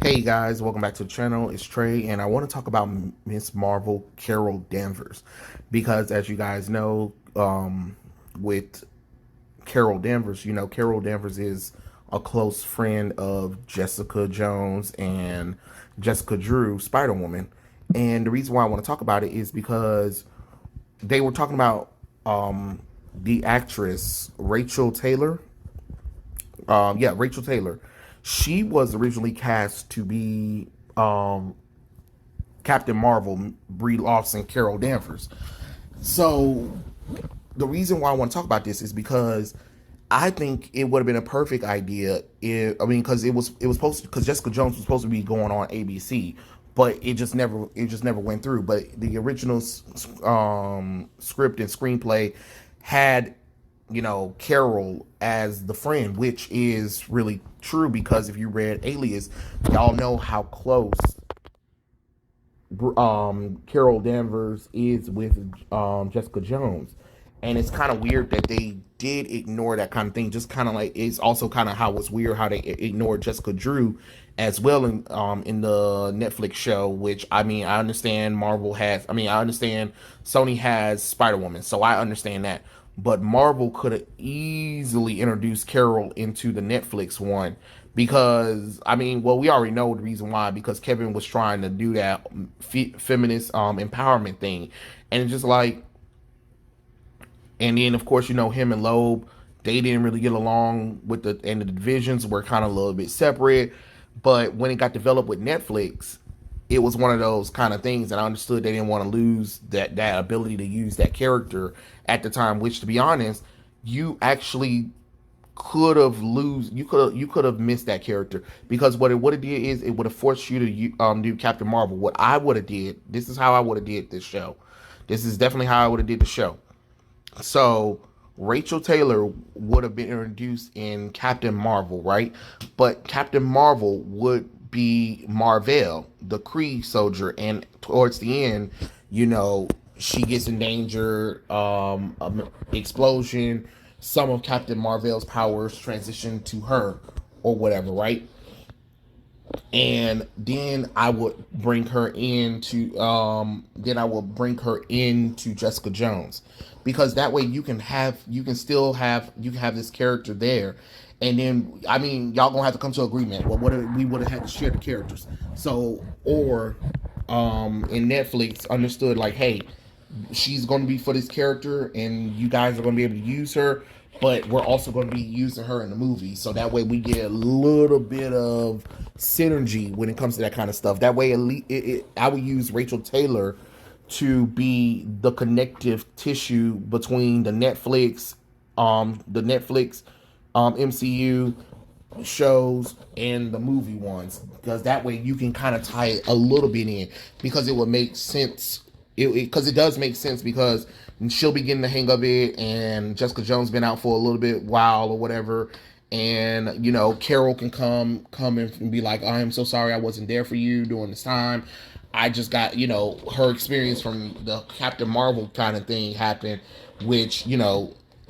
Hey guys, welcome back to the channel. It's Trey, and I want to talk about Miss Marvel Carol Danvers because, as you guys know, with Carol Danvers, Carol Danvers is a close friend of Jessica Jones and Jessica Drew, Spider Woman. And the reason why I want to talk about it is because they were talking about the actress Rachael Taylor. Rachael Taylor. She was originally cast to be Captain Marvel, Brie Larson, Carol Danvers. So the reason why I want to talk about this is because I think it would have been a perfect idea. Because it was supposed to, because Jessica Jones was supposed to be going on ABC, but it just never went through. But the original script and screenplay had Carol as the friend, which is really true because if you read Alias, y'all know how close Carol Danvers is with Jessica Jones. And it's kind of weird that they did ignore that kind of thing. Just kind of like it's also kind of how it's weird how they ignored Jessica Drew as well in the Netflix show. Which I understand Marvel has. I understand Sony has Spider Woman, so I understand that. But Marvel could have easily introduced Carol into the Netflix one because well, we already know the reason why, because Kevin was trying to do that feminist empowerment thing, and it's just like, and then of course him and Loeb, they didn't really get along with the and the divisions were kind of a little bit separate, but when it got developed with Netflix, it was one of those kind of things, and I understood they didn't want to lose that ability to use that character at the time, which, to be honest, you actually you could have missed that character, because what it would have did is it would have forced you to do Captain Marvel. What I would have did, this is how I would have did this show. This is definitely how I would have did the show. So Rachel Taylor would have been introduced in Captain Marvel, right? But Captain Marvel would be Mavel, the Kree soldier, and towards the end, you know, she gets endangered, explosion. Some of Captain Marvel's powers transition to her, or whatever, right? And then I will bring her into Jessica Jones, because that way you can have this character there. And then y'all gonna have to come to agreement. Well, we would have had to share the characters. So, or in Netflix understood, like, hey, she's going to be for this character and you guys are going to be able to use her, but we're also going to be using her in the movie, so that way we get a little bit of synergy when it comes to that kind of stuff. That way I would use Rachel Taylor to be the connective tissue between the Netflix MCU shows and the movie ones, because that way you can kind of tie it a little bit in, because it would make sense. Because it does make sense, because she'll be getting the hang of it, and Jessica Jones been out for a little bit while or whatever, and Carol can come and be like, I am so sorry I wasn't there for you during this time. I just got her experience from the Captain Marvel kind of thing happened, which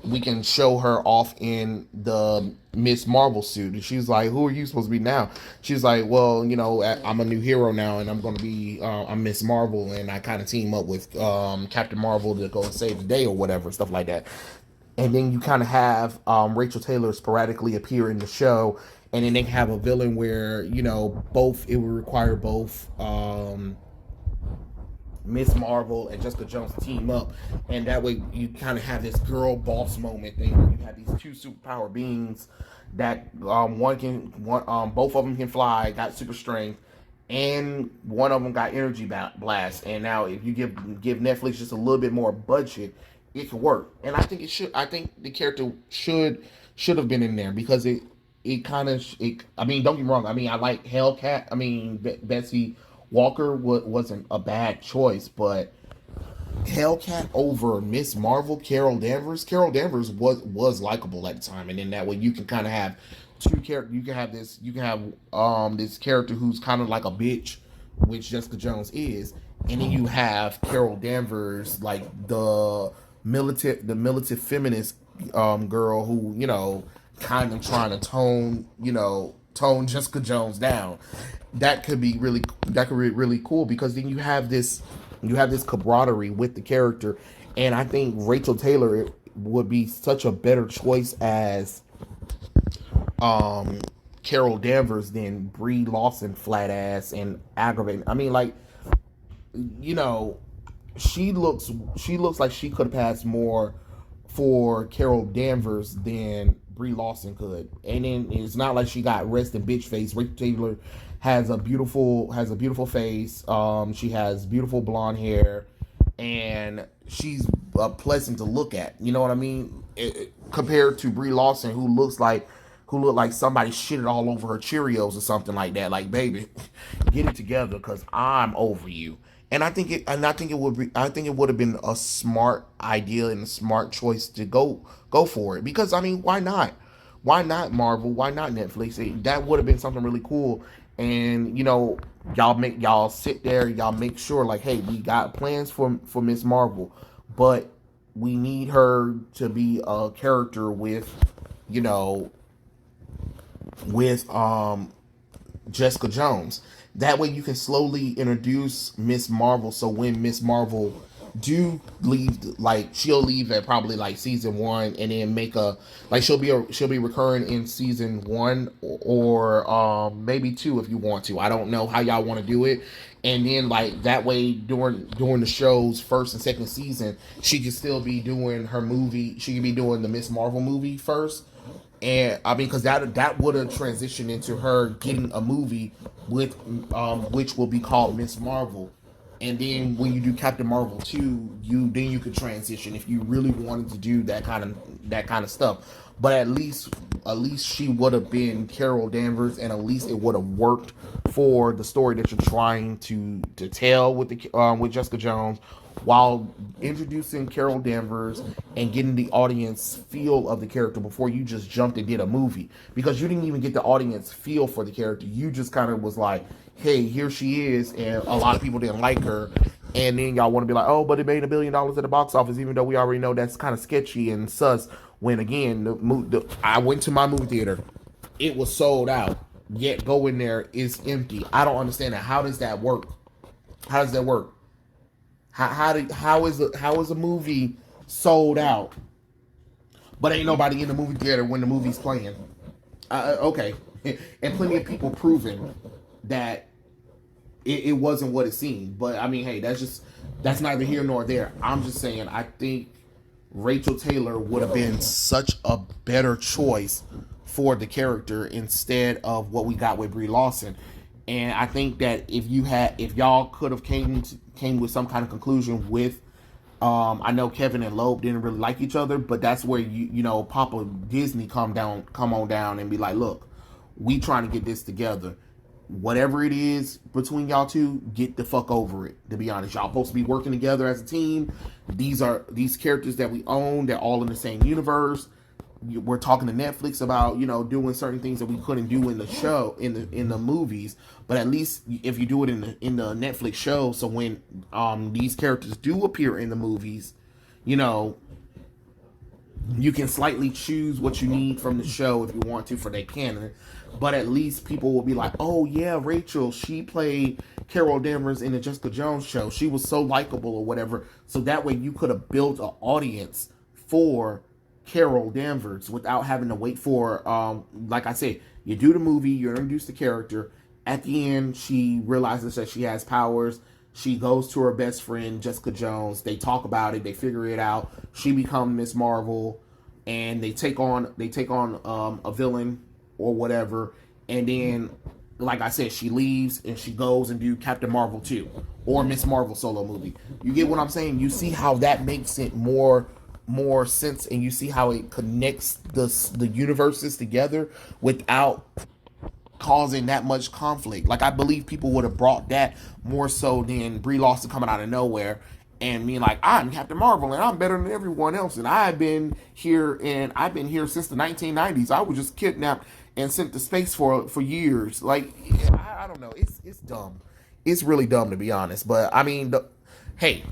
we can show her off in the Miss Marvel suit. And she's like, who are you supposed to be now? She's like, well, I'm a new hero now, and I'm going to be, I'm Miss Marvel, and I kind of team up with Captain Marvel to go and save the day or whatever, stuff like that. And then you kind of have Rachel Taylor sporadically appear in the show, and then they have a villain where, it would require both Miss Marvel and Jessica Jones team up, and that way you kind of have this girl boss moment thing where you have these two superpower beings that both of them can fly, got super strength, and one of them got energy blast. And now if you give Netflix just a little bit more budget, it could work. And I think it should. I think the character should have been in there, because it kind of. Don't get me wrong. I like Hellcat. Betsy Walker wasn't a bad choice, but Hellcat over Miss Marvel, Carol Danvers. Carol Danvers was likable at the time, and then that way you can kind of have two characters. You can have this. You can have this character who's kind of like a bitch, which Jessica Jones is, and then you have Carol Danvers, like the militant feminist girl who kind of trying to tone tone Jessica Jones down. That could be really cool because then you have this camaraderie with the character, and I think Rachel Taylor would be such a better choice as um Carol Danvers than Brie Larson flat ass and aggravating. I mean, like, you know, she looks like she could have passed more for Carol Danvers than Brie Larson could. And then it's not like she got resting bitch face. Rachel Taylor has a beautiful face. She has beautiful blonde hair, and she's pleasant to look at. You know what I mean? Compared to Brie Larson, who looked like somebody shitted all over her Cheerios or something like that. Like, baby, get it together, cause I'm over you. I think it would have been a smart idea and a smart choice to go for it. Because I mean, why not? Why not Marvel? Why not Netflix? That would have been something really cool. And y'all sit there, y'all make sure like, hey, we got plans for Miss Marvel, but we need her to be a character with, you know, with Jessica Jones. That way you can slowly introduce Miss Marvel. So when Miss Marvel do leave, like she'll leave at probably like season one, and then make a like she'll be recurring in season one or maybe two if you want to. I don't know how y'all want to do it. And then like that way during the show's first and second season, she could still be doing her movie. She could be doing the Miss Marvel movie first, and I mean, because that would have transitioned into her getting a movie with which will be called Miss Marvel, and then when you do Captain Marvel 2, you could transition if you really wanted to do that kind of stuff. But at least she would have been Carol Danvers, and at least it would have worked for the story that you're trying to tell with Jessica Jones, while introducing Carol Danvers and getting the audience feel of the character before you just jumped and did a movie. Because you didn't even get the audience feel for the character. You just kind of was like, hey, here she is, and a lot of people didn't like her. And then y'all want to be like, oh, but it made $1 billion at the box office, even though we already know that's kind of sketchy and sus. When again, I went to my movie theater, it was sold out. Yet go in there, it's empty. I don't understand that. How does that work? How does that work? How is a movie sold out, but ain't nobody in the movie theater when the movie's playing? Okay, and plenty of people proving that it wasn't what it seemed. But I mean, hey, that's neither here nor there. I'm just saying, I think Rachel Taylor would have been such a better choice for the character instead of what we got with Brie Larson. And I think that if y'all could have came with some kind of conclusion with, I know Kevin and Loeb didn't really like each other, but that's where you know Papa Disney come on down and be like, look, we trying to get this together. Whatever it is between y'all two, get the fuck over it. To be honest, y'all supposed to be working together as a team. These characters that we own. They're all in the same universe. We're talking to Netflix about doing certain things that we couldn't do in the show in the movies, but at least if you do it in the Netflix show, so when these characters do appear in the movies, you know you can slightly choose what you need from the show if you want to for their canon. But at least people will be like, oh yeah, Rachel, she played Carol Danvers in the Jessica Jones show. She was so likable or whatever. So that way you could have built an audience for Carol Danvers without having to wait for, like I said, you do the movie, you introduce the character. At the end, she realizes that she has powers. She goes to her best friend, Jessica Jones. They talk about it. They figure it out. She becomes Miss Marvel, and they take on a villain or whatever. And then, like I said, she leaves and she goes and do Captain Marvel 2 or Miss Marvel solo movie. You get what I'm saying? You see how that makes it more sense, and you see how it connects the universes together without causing that much conflict. Like, I believe people would have brought that more so than Brie Larson coming out of nowhere and being like, I'm Captain Marvel and I'm better than everyone else, and I've been here since the 1990s. I was just kidnapped and sent to space for years. Like, I don't know. It's dumb. It's really dumb, to be honest. But I mean, hey,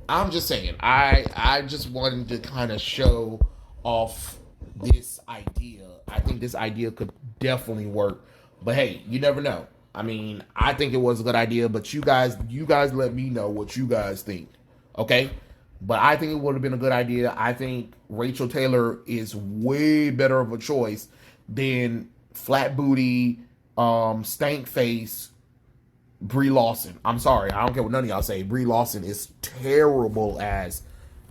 I'm just saying, I just wanted to kind of show off this idea. I think this idea could definitely work. But hey, you never know. I mean, I think it was a good idea, but you guys let me know what you guys think. Okay? But I think it would have been a good idea. I think Rachael Taylor is way better of a choice than flat booty, stank face Brie Larson. I'm sorry, I don't care what none of y'all say. Brie Larson is terrible as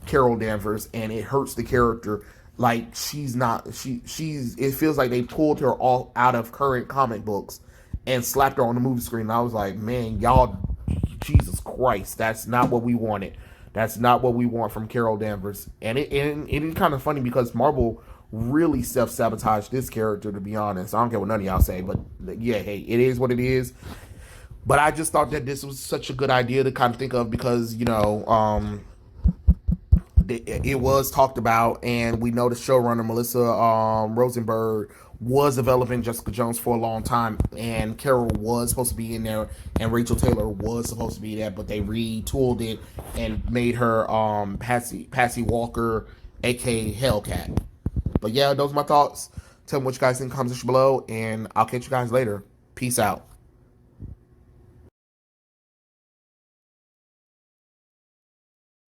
Carol Danvers, and it hurts the character. Like she's not. She's. It feels like they pulled her all out of current comic books and slapped her on the movie screen. And I was like, man, y'all, Jesus Christ, that's not what we wanted. That's not what we want from Carol Danvers. And it is kind of funny because Marvel really self sabotaged this character. To be honest, I don't care what none of y'all say, but yeah, hey, it is what it is. But I just thought that this was such a good idea to kind of think of because it was talked about, and we know the showrunner Melissa Rosenberg was developing Jessica Jones for a long time, and Carol was supposed to be in there, and Rachel Taylor was supposed to be there, but they retooled it and made her Patsy Walker, aka Hellcat. But yeah, those are my thoughts. Tell me what you guys think in the comment section below, and I'll catch you guys later. Peace out.